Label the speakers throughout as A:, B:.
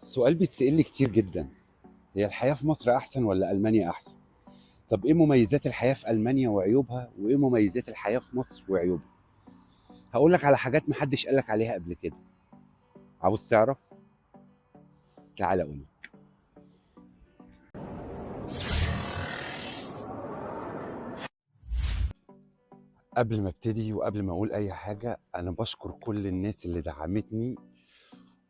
A: السؤال بيتسأل لي كتير جدا. هي الحياة في مصر أحسن ولا ألمانيا أحسن؟ طب إيه مميزات الحياة في ألمانيا وعيوبها؟ وإيه مميزات الحياة في مصر وعيوبها؟ هقول لك على حاجات محدش قالك عليها قبل كده. عاوز تعرف؟ تعال أقول لك. قبل ما ابتدي وقبل ما أقول أي حاجة، أنا بشكر كل الناس اللي دعمتني،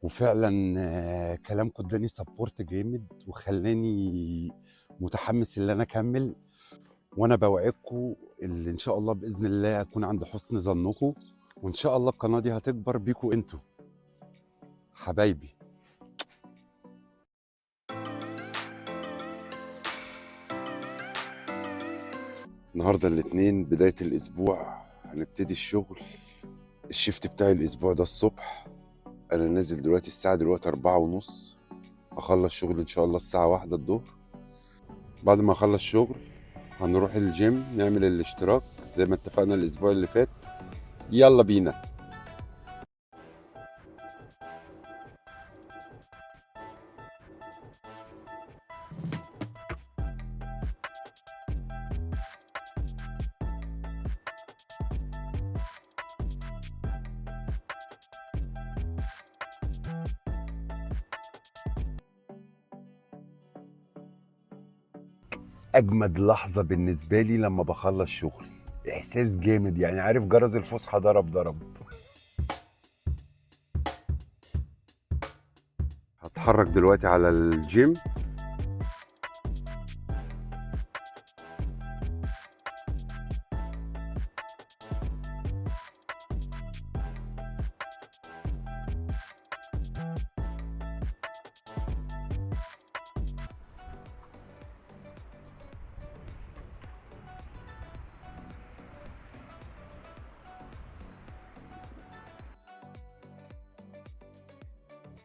A: وفعلا كلامكم اداني سبورت جامد وخلاني متحمس ان انا اكمل. وانا بوعدكم اللي ان شاء الله باذن الله اكون عند حسن ظنكم، وان شاء الله القناه دي هتكبر بيكم انتوا حبايبي. النهارده الاثنين بدايه الاسبوع، هنبتدي الشغل. الشيفت بتاعي الاسبوع ده الصبح. انا نازل دلوقتي الساعه 4:30. اخلص شغل ان شاء الله الساعه 1 الظهر. بعد ما اخلص شغل هنروح الجيم نعمل الاشتراك زي ما اتفقنا الاسبوع اللي فات. يلا بينا. اجمد لحظه بالنسبه لي لما بخلص شغل، احساس جامد يعني. عارف جرس الفسحه ضرب. هتحرك دلوقتي على الجيم.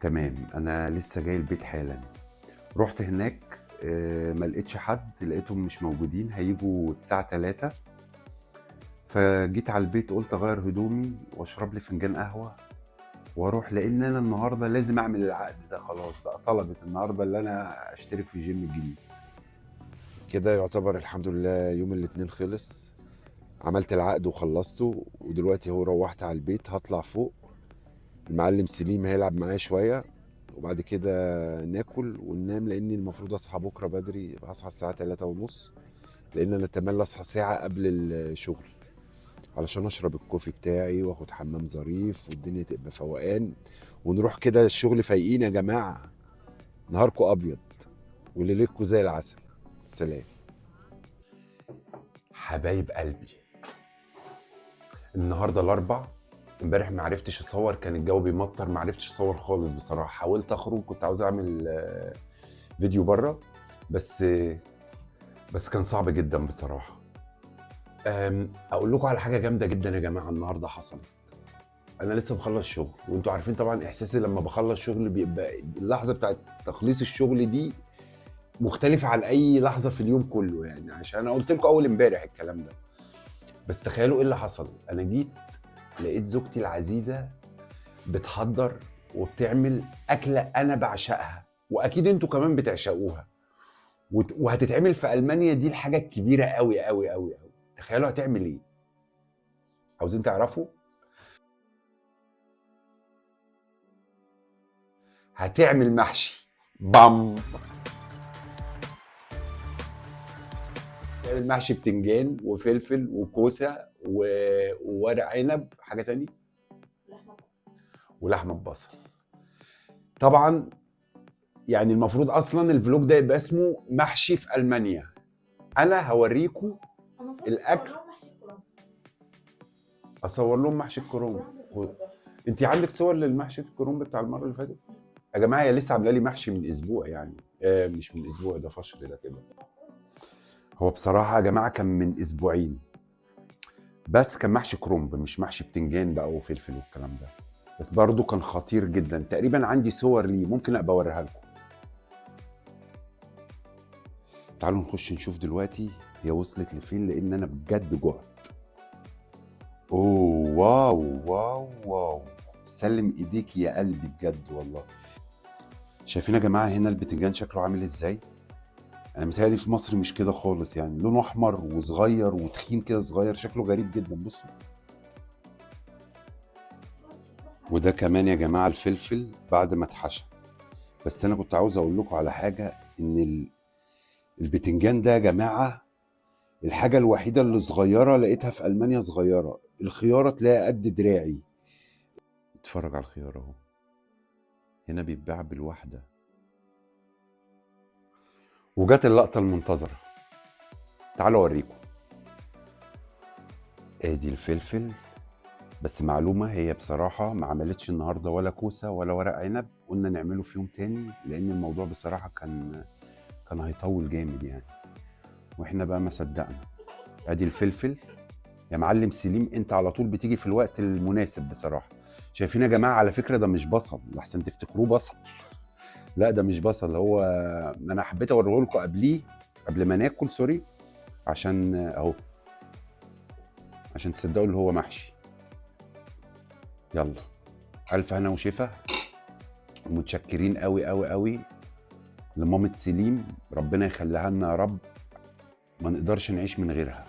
A: تمام، انا لسه جاي البيت حالا. رحت هناك، ما لقيتش حد، لقيتهم مش موجودين، هيجوا الساعه 3. فجيت على البيت قلت اغير هدومي واشرب لي فنجان قهوه واروح، لان انا النهارده لازم اعمل العقد ده. خلاص بقى طلبت النهارده اللي انا اشترك في جيم الجديد. كده يعتبر الحمد لله يوم الاثنين خلص. عملت العقد وخلصته، ودلوقتي هو روحت على البيت هطلع فوق. المعلم سليم هيلعب معايا شوية، وبعد كده ناكل وننام، لاني المفروض اصحى بكرة بدري. هصحى الساعة 3:30، لان انا اتمنى اصحى ساعة قبل الشغل علشان اشرب الكوفي بتاعي واخد حمام ظريف والدنيا تبقى فوقان، ونروح كده الشغل فايقين يا جماعة. نهاركم ابيض وليلتكم زي العسل. سلام حبايب قلبي. النهارده الاربع. امبارح ما عرفتش اصور، كان الجو بيمطر، ما عرفتش اصور خالص بصراحه. حاولت اخرج، كنت عاوز اعمل فيديو بره، بس بس كان صعب جدا بصراحه. اقول لكم على حاجه جامده جدا يا جماعه النهارده حصلت. انا لسه مخلص شغل، وانتوا عارفين طبعا احساسي لما بخلص شغل بيبقى اللحظه بتاعت تخليص الشغل دي مختلفه عن اي لحظه في اليوم كله، يعني عشان انا قلت لكم اول امبارح الكلام ده. بس تخيلوا ايه اللي حصل. انا جيت لقيت زوجتي العزيزه بتحضر وبتعمل اكله انا بعشقها، واكيد انتوا كمان بتعشقوها، وهتتعمل في المانيا. دي الحاجه الكبيره قوي قوي قوي قوي. تخيلوا هتعمل ايه. عاوزين تعرفوا؟ هتعمل محشي. بام. تعمل محشي بتنجان وفلفل وكوسه وورق عنب، حاجه تاني، ولحمه ببصل. طبعا يعني المفروض اصلا الفلوج ده يبقى اسمه محشي في المانيا. انا هوريكم الاكل. اصور لهم محشي الكرنب. انت عندك صور للمحشي الكرنب بتاع المره اللي فاتت؟ يا جماعه هي لسه عامله لي محشي من اسبوع يعني. مش من اسبوع، ده فشر ده كده. هو بصراحه يا جماعه كان من اسبوعين، بس كان محشي كرنب مش محشي بتنجان بقى وفلفل والكلام ده. بس برضه كان خطير جدا. تقريبا عندي صور ليه، ممكن ابقى اوريها لكم. تعالوا نخش نشوف دلوقتي هي وصلت لفين، لان انا بجد جعت. اوه واو واو واو. سلم ايديك يا قلبي بجد والله. شايفين يا جماعه هنا البتنجان شكله عامل ازاي؟ انا متهيألي في مصر مش كده خالص، يعني لونه احمر وصغير وتخين كده صغير، شكله غريب جدا. بصوا. وده كمان يا جماعه الفلفل بعد ما اتحشى. بس انا كنت عاوز اقول لكم على حاجه، ان البتنجان ده يا جماعه الحاجه الوحيده اللي صغيره لقيتها في المانيا صغيره. الخياره تلاقي قد دراعي. اتفرج على الخيار اهو، هنا بيتباع بالواحده. وجات اللقطه المنتظره، تعالوا اوريكم. ادي الفلفل. بس معلومه، هي بصراحه ما عملتش النهارده ولا كوسه ولا ورق عنب، قلنا نعمله في يوم تاني لان الموضوع بصراحه كان هيطول جامد يعني، واحنا بقى ما صدقنا. ادي الفلفل يا معلم سليم، انت على طول بتيجي في الوقت المناسب بصراحه. شايفين يا جماعه؟ على فكره ده مش بصل، لحسن تفتكروه بصل. لا ده مش بصل، هو انا حبيت اوريه لكم قبليه، قبل ما ناكل، سوري، عشان اهو، عشان تصدقوا اللي هو محشي. يلا، الف هنا وشفا، ومتشكرين قوي قوي قوي لمامة سليم، ربنا يخليها لنا يا رب، ما نقدرش نعيش من غيرها.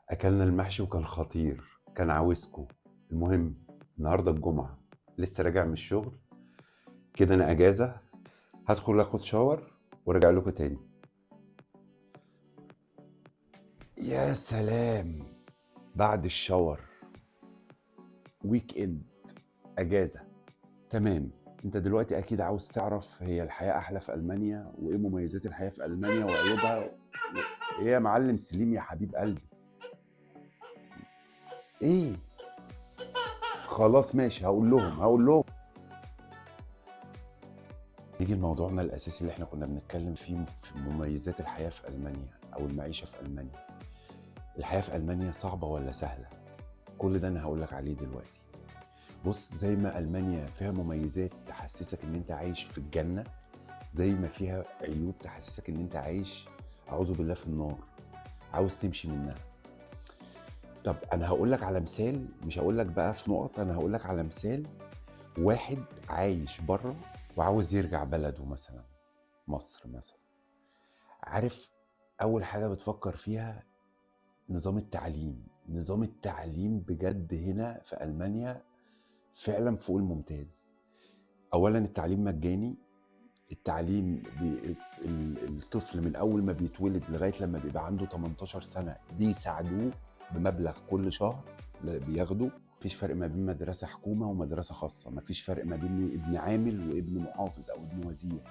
A: اكلنا المحشي وكان خطير، كان عاوزكم. المهم، النهارده الجمعه، لسه راجع من الشغل كده، انا اجازه، هدخل اخد شاور وارجع لكم تاني. يا سلام، بعد الشاور، ويك اند، اجازه، تمام. انت دلوقتي اكيد عاوز تعرف هي الحياه احلى في المانيا، وايه مميزات الحياه في المانيا وعيوبها. ايه يا معلم سليم يا حبيب قلبي؟ ايه؟ خلاص ماشي، هقول لهم. نيجي لموضوعنا الاساسي اللي احنا كنا بنتكلم فيه، في مميزات الحياه في المانيا او المعيشه في المانيا. الحياه في المانيا صعبه ولا سهله؟ كل ده انا هقول لك عليه دلوقتي. بص، زي ما المانيا فيها مميزات تحسسك ان انت عايش في الجنه، زي ما فيها عيوب تحسسك ان انت عايش اعوذ بالله في النار، عاوز تمشي منها. طب انا هقول لك على مثال، مش هقول لك بقى في نقط، انا هقول لك على مثال. واحد عايش بره وعاوز يرجع بلده مثلا، مصر مثلا. عارف اول حاجه بتفكر فيها؟ نظام التعليم. نظام التعليم بجد هنا في المانيا فعلا فوق الممتاز. اولا التعليم مجاني. التعليم الطفل من اول ما بيتولد لغايه لما بيبقى عنده 18 سنه بيساعدوه بمبلغ كل شهر بياخده. مفيش فرق ما بين مدرسه حكومه ومدرسه خاصه، مفيش فرق ما بين ابن عامل وابن محافظ او ابن وزير.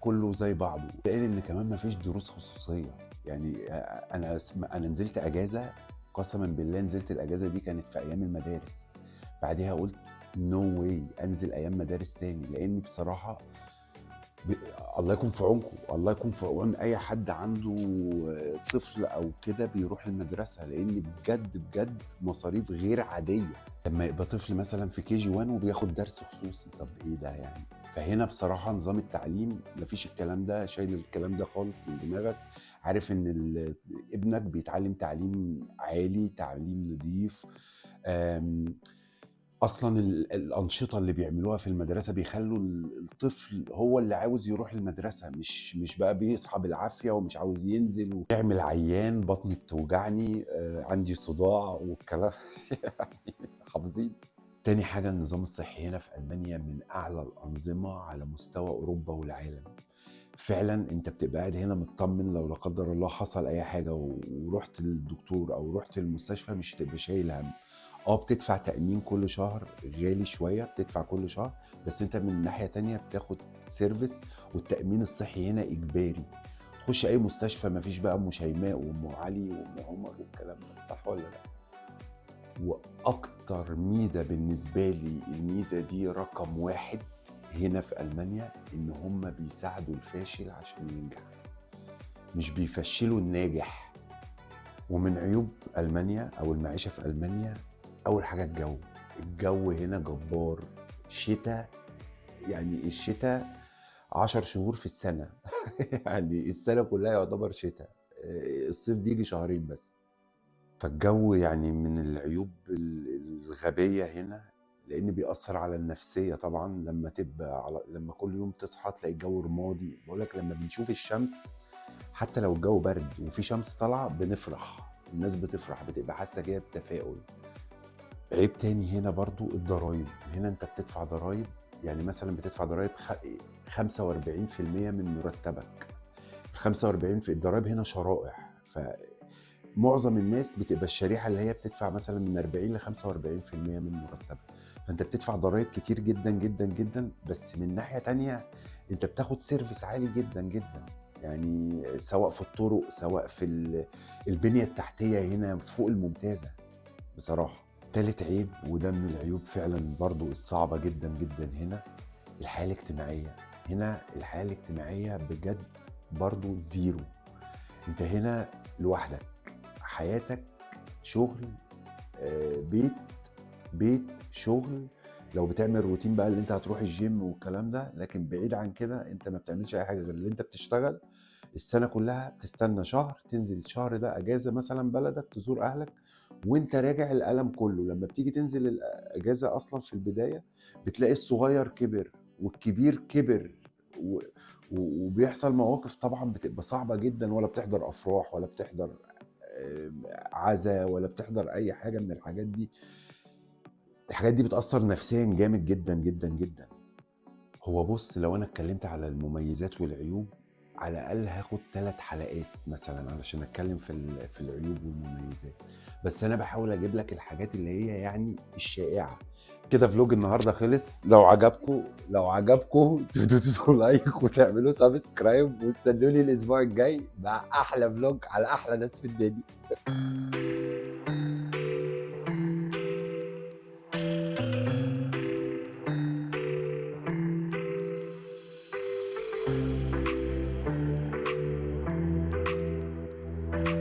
A: كله زي بعضه. قال ان كمان مفيش دروس خصوصيه. يعني انا نزلت اجازه، قسما بالله نزلت الاجازه دي كانت في ايام المدارس. بعدها قلت نو واي انزل ايام مدارس تاني، لان بصراحه ب... الله يكون في عونكم، الله يكون في عون اي حد عنده طفل او كده بيروح المدرسه، لان بجد بجد مصاريف غير عاديه. لما يبقى طفل مثلا في كي جي 1 وبياخد درس خصوصي، طب ايه ده يعني؟ فهنا بصراحه نظام التعليم مفيش الكلام ده، شايل الكلام ده خالص من دماغك. عارف ان ابنك بيتعلم تعليم عالي، تعليم نظيف. اصلا الانشطه اللي بيعملوها في المدرسه بيخلوا الطفل هو اللي عاوز يروح المدرسه، مش بقى بيصحى بالعافيه ومش عاوز ينزل ويعمل عيان بطني بتوجعني عندي صداع والكلام. يعني حافظين. تاني حاجه، النظام الصحي هنا في المانيا من اعلى الانظمه على مستوى اوروبا والعالم. فعلا انت بتبقى قاعد هنا مطمن، لو لا قدر الله حصل اي حاجه ورحت للدكتور او رحت المستشفى مش هتبقى شايل هم. بتدفع تأمين كل شهر غالي شوية، بتدفع كل شهر، بس انت من ناحية تانية بتاخد سيرفيس. والتأمين الصحي هنا إجباري. تخش أي مستشفى مفيش بقى أم شيماء وأم علي وأم عمر والكلام ده، صح ولا لا؟ وأكتر ميزة بالنسبة لي، الميزة دي رقم واحد هنا في ألمانيا، إن هم بيساعدوا الفاشل عشان ينجح، مش بيفشلوا الناجح. ومن عيوب ألمانيا أو المعيشة في ألمانيا، أول حاجة الجو هنا جبار. شتاء، يعني الشتاء 10 شهور في السنة. يعني السنة كلها يعتبر شتاء، الصيف بيجي شهرين بس. فالجو يعني من العيوب الغبية هنا. لان بيأثر على النفسية طبعا، لما كل يوم تصحى تلاقي الجو رمادي. بقولك لما بنشوف الشمس حتى لو الجو برد وفي شمس طالعة بنفرح، الناس بتفرح، بتبقى حاسة كده بتفاؤل. عيب تاني هنا برضو الضرايب. هنا انت بتدفع ضرايب، يعني مثلا بتدفع ضرايب 45% من مرتبك. ال 45 في الضرايب هنا شرائح، فمعظم الناس بتبقى الشريحة اللي هي بتدفع مثلا من 40 ل 45% من مرتبها. فانت بتدفع ضرايب كتير جدا جدا جدا، بس من ناحية تانية انت بتاخد سيرفيس عالي جدا جدا، يعني سواء في الطرق سواء في البنية التحتية هنا فوق الممتازة بصراحة. تالت عيب، وده من العيوب فعلا برضو الصعبة جدا جدا هنا، الحياة الاجتماعية. هنا الحياة الاجتماعية بجد برضو زيرو. انت هنا لوحدك، حياتك شغل، بيت، بيت شغل. لو بتعمل روتين بقى اللي انت هتروح الجيم والكلام ده، لكن بعيد عن كده انت ما بتعملش اي حاجة غير اللي انت بتشتغل السنة كلها. بتستنى شهر تنزل الشهر ده اجازة مثلا بلدك تزور اهلك، وانت راجع الألم كله. لما بتيجي تنزل الاجازة اصلا في البداية بتلاقي الصغير كبر والكبير كبر وبيحصل مواقف طبعا بتبقى صعبة جدا، ولا بتحضر افراح ولا بتحضر عزا ولا بتحضر اي حاجة من الحاجات دي. الحاجات دي بتأثر نفسيا جامد جدا جدا جدا. هو بص، لو انا اتكلمت على المميزات والعيوب على الاقل هاخد 3 حلقات مثلا علشان اتكلم في العيوب والمميزات، بس انا بحاول اجيب لك الحاجات اللي هي يعني الشائعه. كده فلوج النهارده خلص. لو عجبكم تدوسوا لايك وتعملوا سبسكرايب، واستنوني الاسبوع الجاي مع احلى فلوج على احلى ناس في الدنيا.